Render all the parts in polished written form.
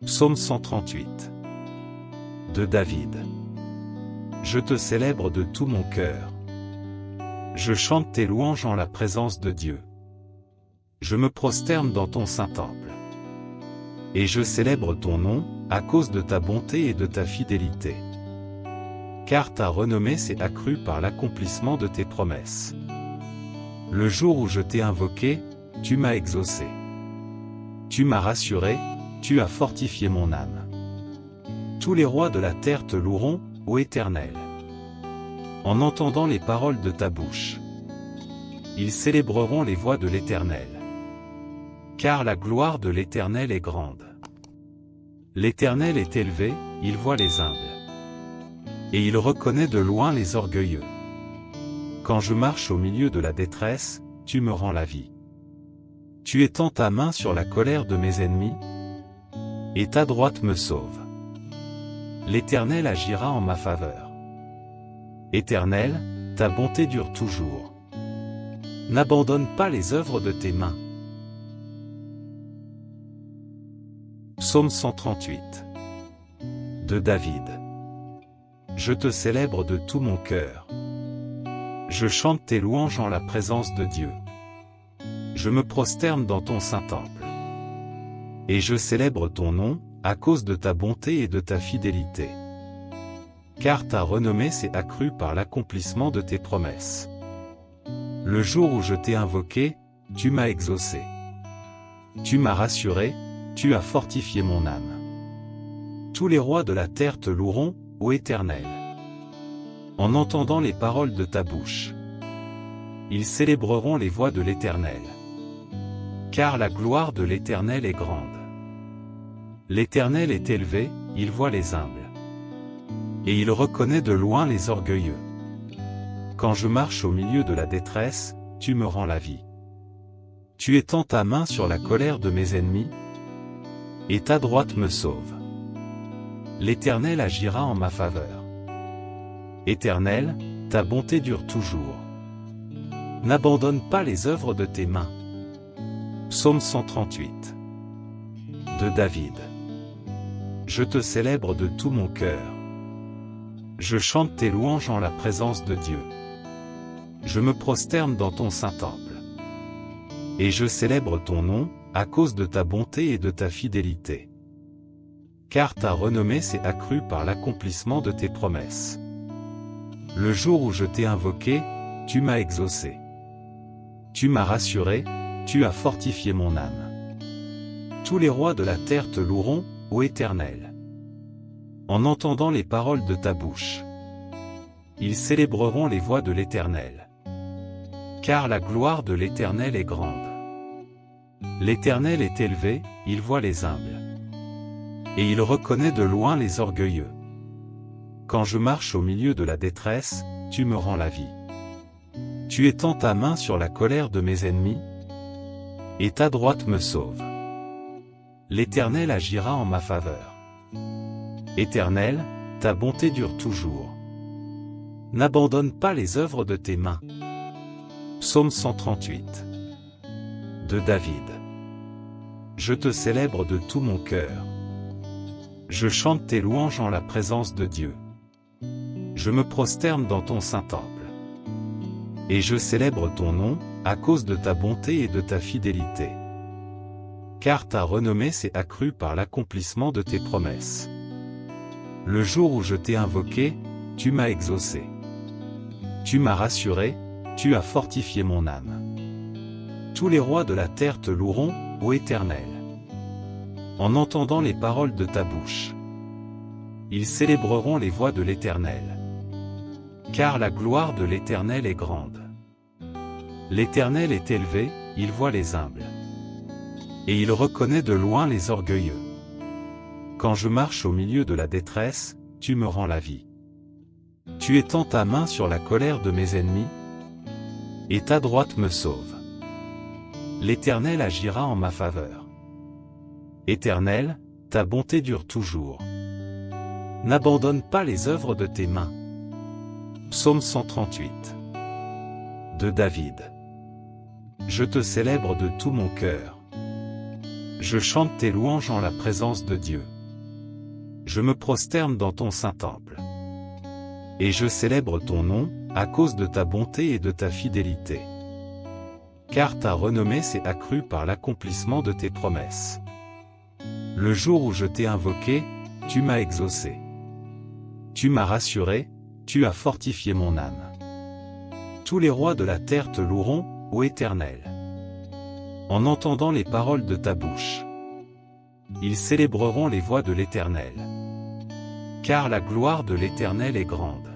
Psaume 138 de David. Je te célèbre de tout mon cœur. Je chante tes louanges en la présence de Dieu. Je me prosterne dans ton saint temple. Et je célèbre ton nom, à cause de ta bonté et de ta fidélité. Car ta renommée s'est accrue par l'accomplissement de tes promesses. Le jour où je t'ai invoqué, tu m'as exaucé. Tu m'as rassuré, tu as fortifié mon âme. Tous les rois de la terre te loueront, ô Éternel. En entendant les paroles de ta bouche, ils célébreront les voies de l'Éternel. Car la gloire de l'Éternel est grande. L'Éternel est élevé, il voit les humbles. Et il reconnaît de loin les orgueilleux. Quand je marche au milieu de la détresse, tu me rends la vie. Tu étends ta main sur la colère de mes ennemis, et ta droite me sauve. L'Éternel agira en ma faveur. Éternel, ta bonté dure toujours. N'abandonne pas les œuvres de tes mains. Psaume 138 de David. Je te célèbre de tout mon cœur. Je chante tes louanges en la présence de Dieu. Je me prosterne dans ton saint temple. Et je célèbre ton nom, à cause de ta bonté et de ta fidélité. Car ta renommée s'est accrue par l'accomplissement de tes promesses. Le jour où je t'ai invoqué, tu m'as exaucé. Tu m'as rassuré, tu as fortifié mon âme. Tous les rois de la terre te loueront, ô Éternel. En entendant les paroles de ta bouche, ils célébreront les voies de l'Éternel. Car la gloire de l'Éternel est grande. L'Éternel est élevé, il voit les humbles. Et il reconnaît de loin les orgueilleux. Quand je marche au milieu de la détresse, tu me rends la vie. Tu étends ta main sur la colère de mes ennemis, et ta droite me sauve. L'Éternel agira en ma faveur. Éternel, ta bonté dure toujours. N'abandonne pas les œuvres de tes mains. Psaume 138 de David. Je te célèbre de tout mon cœur. Je chante tes louanges en la présence de Dieu. Je me prosterne dans ton saint temple. Et je célèbre ton nom, à cause de ta bonté et de ta fidélité. Car ta renommée s'est accrue par l'accomplissement de tes promesses. Le jour où je t'ai invoqué, tu m'as exaucé. Tu m'as rassuré, tu as fortifié mon âme. Tous les rois de la terre te loueront, ô Éternel. En entendant les paroles de ta bouche, ils célébreront les voies de l'Éternel. Car la gloire de l'Éternel est grande. L'Éternel est élevé, il voit les humbles. Et il reconnaît de loin les orgueilleux. Quand je marche au milieu de la détresse, tu me rends la vie. Tu étends ta main sur la colère de mes ennemis, et ta droite me sauve. L'Éternel agira en ma faveur. Éternel, ta bonté dure toujours. N'abandonne pas les œuvres de tes mains. Psaume 138 de David. Je te célèbre de tout mon cœur. Je chante tes louanges en la présence de Dieu. Je me prosterne dans ton saint temple. Et je célèbre ton nom, à cause de ta bonté et de ta fidélité. Car ta renommée s'est accrue par l'accomplissement de tes promesses. Le jour où je t'ai invoqué, tu m'as exaucé. Tu m'as rassuré, tu as fortifié mon âme. Tous les rois de la terre te loueront, ô Éternel. En entendant les paroles de ta bouche, ils célébreront les voies de l'Éternel. Car la gloire de l'Éternel est grande. L'Éternel est élevé, il voit les humbles. Et il reconnaît de loin les orgueilleux. Quand je marche au milieu de la détresse, tu me rends la vie. Tu étends ta main sur la colère de mes ennemis, et ta droite me sauve. L'Éternel agira en ma faveur. Éternel, ta bonté dure toujours. N'abandonne pas les œuvres de tes mains. Psaume 138 de David. Je te célèbre de tout mon cœur. Je chante tes louanges en la présence de Dieu. Je me prosterne dans ton saint temple. Et je célèbre ton nom, à cause de ta bonté et de ta fidélité. Car ta renommée s'est accrue par l'accomplissement de tes promesses. Le jour où je t'ai invoqué, tu m'as exaucé. Tu m'as rassuré, tu as fortifié mon âme. Tous les rois de la terre te loueront, ô Éternel. En entendant les paroles de ta bouche, ils célébreront les voies de l'Éternel. Car la gloire de l'Éternel est grande.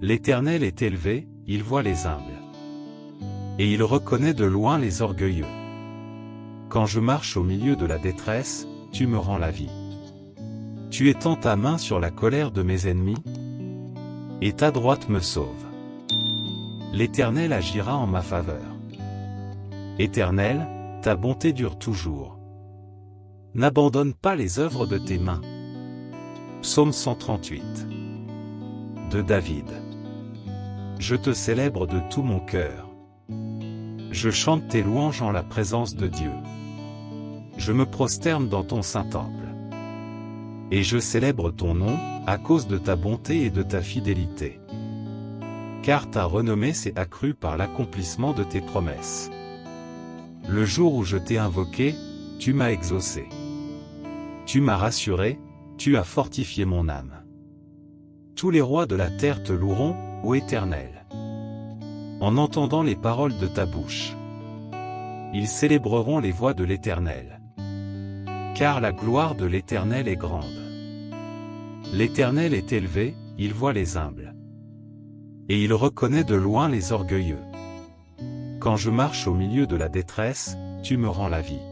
L'Éternel est élevé, il voit les humbles. Et il reconnaît de loin les orgueilleux. Quand je marche au milieu de la détresse, tu me rends la vie. Tu étends ta main sur la colère de mes ennemis, et ta droite me sauve. L'Éternel agira en ma faveur. Éternel, ta bonté dure toujours. N'abandonne pas les œuvres de tes mains. Psaume 138. De David. Je te célèbre de tout mon cœur. Je chante tes louanges en la présence de Dieu. Je me prosterne dans ton saint temple. Et je célèbre ton nom, à cause de ta bonté et de ta fidélité. Car ta renommée s'est accrue par l'accomplissement de tes promesses. Le jour où je t'ai invoqué, tu m'as exaucé. Tu m'as rassuré, tu as fortifié mon âme. Tous les rois de la terre te loueront, ô Éternel. En entendant les paroles de ta bouche, ils célébreront les voies de l'Éternel. Car la gloire de l'Éternel est grande. L'Éternel est élevé, il voit les humbles. Et il reconnaît de loin les orgueilleux. Quand je marche au milieu de la détresse, tu me rends la vie.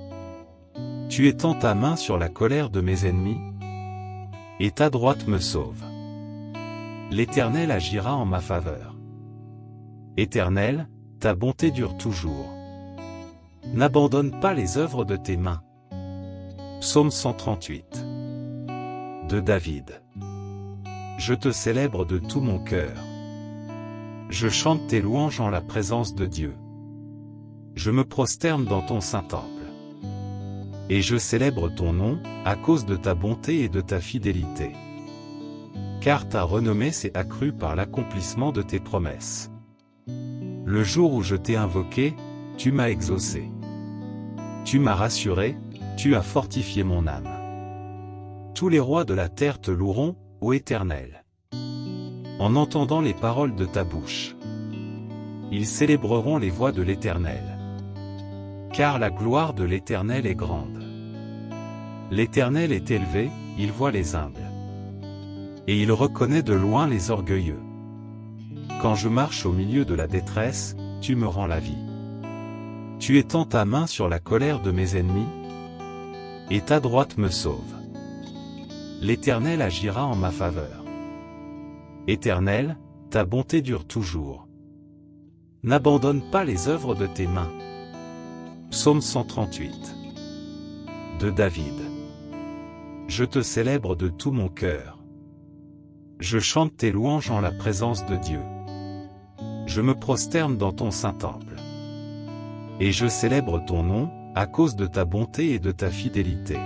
Tu étends ta main sur la colère de mes ennemis, et ta droite me sauve. L'Éternel agira en ma faveur. Éternel, ta bonté dure toujours. N'abandonne pas les œuvres de tes mains. Psaume 138. De David. Je te célèbre de tout mon cœur. Je chante tes louanges en la présence de Dieu. Je me prosterne dans ton saint temple. Et je célèbre ton nom, à cause de ta bonté et de ta fidélité. Car ta renommée s'est accrue par l'accomplissement de tes promesses. Le jour où je t'ai invoqué, tu m'as exaucé. Tu m'as rassuré, tu as fortifié mon âme. Tous les rois de la terre te loueront, ô Éternel. En entendant les paroles de ta bouche, ils célébreront les voies de l'Éternel. Car la gloire de l'Éternel est grande. L'Éternel est élevé, il voit les humbles. Et il reconnaît de loin les orgueilleux. Quand je marche au milieu de la détresse, tu me rends la vie. Tu étends ta main sur la colère de mes ennemis, et ta droite me sauve. L'Éternel agira en ma faveur. Éternel, ta bonté dure toujours. N'abandonne pas les œuvres de tes mains. Psaume 138. De David. Je te célèbre de tout mon cœur. Je chante tes louanges en la présence de Dieu. Je me prosterne dans ton saint temple. Et je célèbre ton nom, à cause de ta bonté et de ta fidélité.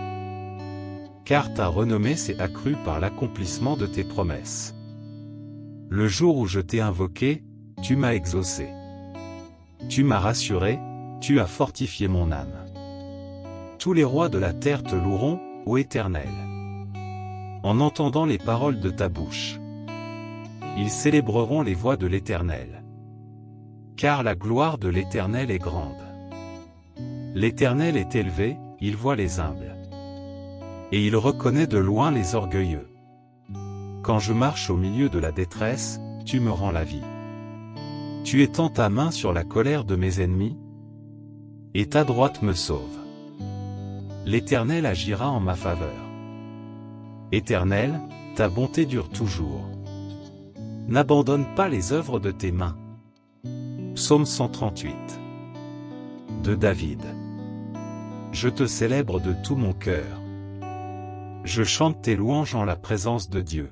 Car ta renommée s'est accrue par l'accomplissement de tes promesses. Le jour où je t'ai invoqué, tu m'as exaucé. Tu m'as rassuré, tu as fortifié mon âme. Tous les rois de la terre te loueront, ô Éternel. En entendant les paroles de ta bouche, ils célébreront les voies de l'Éternel. Car la gloire de l'Éternel est grande. L'Éternel est élevé, il voit les humbles. Et il reconnaît de loin les orgueilleux. Quand je marche au milieu de la détresse, tu me rends la vie. Tu étends ta main sur la colère de mes ennemis, et ta droite me sauve. L'Éternel agira en ma faveur. Éternel, ta bonté dure toujours. N'abandonne pas les œuvres de tes mains. Psaume 138. De David. Je te célèbre de tout mon cœur. Je chante tes louanges en la présence de Dieu.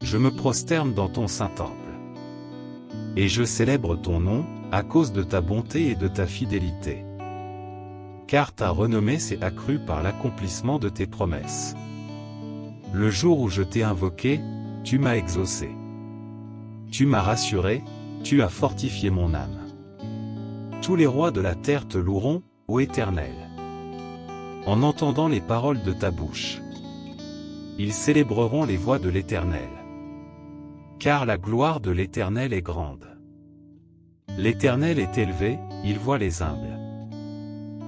Je me prosterne dans ton saint temple. Et je célèbre ton nom, à cause de ta bonté et de ta fidélité. Car ta renommée s'est accrue par l'accomplissement de tes promesses. Le jour où je t'ai invoqué, tu m'as exaucé. Tu m'as rassuré, tu as fortifié mon âme. Tous les rois de la terre te loueront, ô Éternel. En entendant les paroles de ta bouche, ils célébreront les voies de l'Éternel. Car la gloire de l'Éternel est grande. L'Éternel est élevé, il voit les humbles.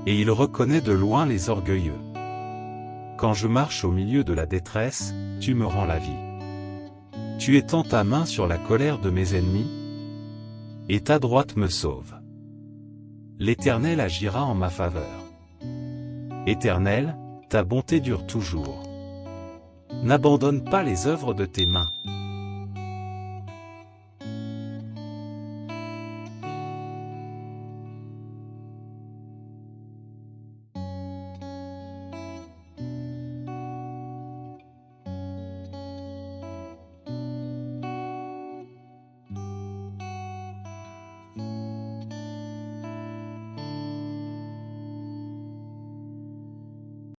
Et il reconnaît de loin les orgueilleux. Quand je marche au milieu de la détresse, tu me rends la vie. Tu étends ta main sur la colère de mes ennemis, et ta droite me sauve. L'Éternel agira en ma faveur. Éternel, ta bonté dure toujours. N'abandonne pas les œuvres de tes mains.